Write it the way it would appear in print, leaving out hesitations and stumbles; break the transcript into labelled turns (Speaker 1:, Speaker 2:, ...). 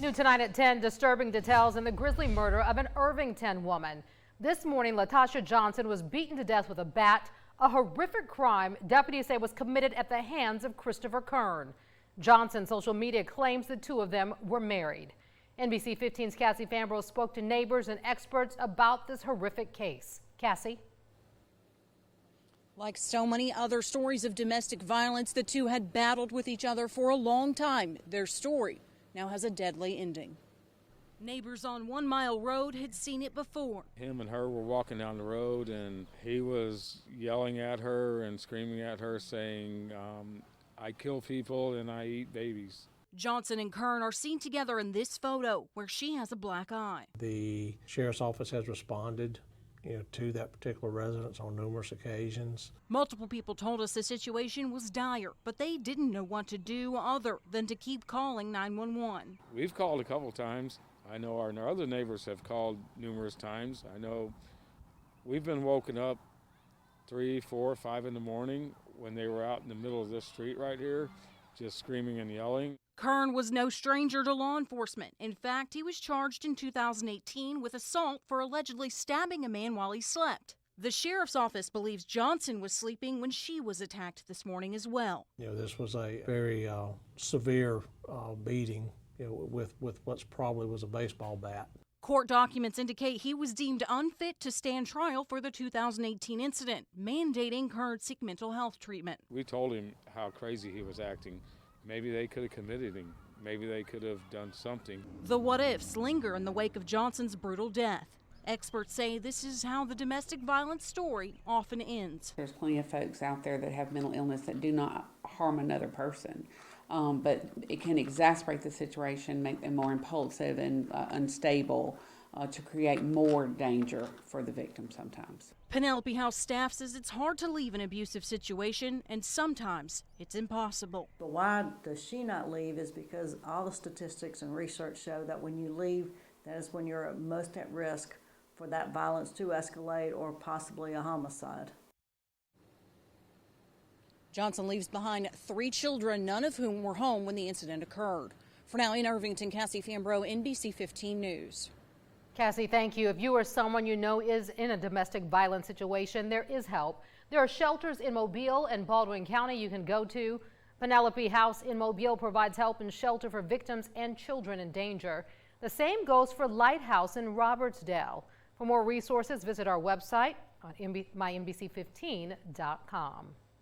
Speaker 1: New tonight at 10, disturbing details in the grisly murder of an Irvington woman. This morning, Latasha Johnson was beaten to death with a bat, a horrific crime deputies say was committed at the hands of Christopher Kern. Johnson's social media claims the two of them were married. NBC 15's Cassie Fambro spoke to neighbors and experts about this horrific case. Cassie?
Speaker 2: Like so many other stories of domestic violence, the two had battled with each other for a long time. Their story now has a deadly ending. Neighbors on 1 Mile Road had seen it before.
Speaker 3: Him and her were walking down the road, and he was yelling at her and screaming at her, saying, I kill people and I eat babies.
Speaker 2: Johnson and Kern are seen together in this photo where she has a black eye.
Speaker 4: The sheriff's office has responded to that particular residence on numerous occasions.
Speaker 2: Multiple people told us the situation was dire, but they didn't know what to do other than to keep calling 911.
Speaker 3: We've called a couple times. I know our other neighbors have called numerous times. I know we've been woken up 3, 4, 5 in the morning when they were out in the middle of this street right here, just screaming and yelling.
Speaker 2: Kern was no stranger to law enforcement. In fact, he was charged in 2018 with assault for allegedly stabbing a man while he slept. The sheriff's office believes Johnson was sleeping when she was attacked this morning as well.
Speaker 4: This was a very severe beating, with what's probably was a baseball bat.
Speaker 2: Court documents indicate he was deemed unfit to stand trial for the 2018 incident, mandating Kern seek mental health treatment.
Speaker 3: We told him how crazy he was acting. Maybe they could have committed him. Maybe they could have done something.
Speaker 2: The what-ifs linger in the wake of Johnson's brutal death. Experts say this is how the domestic violence story often ends.
Speaker 5: There's plenty of folks out there that have mental illness that do not harm another person, but it can exacerbate the situation, make them more impulsive and unstable, to create more danger for the victim sometimes.
Speaker 2: Penelope House staff says it's hard to leave an abusive situation, and sometimes it's impossible.
Speaker 6: But why does she not leave is because all the statistics and research show that when you leave, that is when you're most at risk for that violence to escalate or possibly a homicide.
Speaker 2: Johnson leaves behind 3 children, none of whom were home when the incident occurred. For now in Irvington, Cassie Fambro, NBC 15 News.
Speaker 1: Cassie, thank you. If you or someone you know is in a domestic violence situation, there is help. There are shelters in Mobile and Baldwin County you can go to. Penelope House in Mobile provides help and shelter for victims and children in danger. The same goes for Lighthouse in Robertsdale. For more resources, visit our website on mynbc15.com.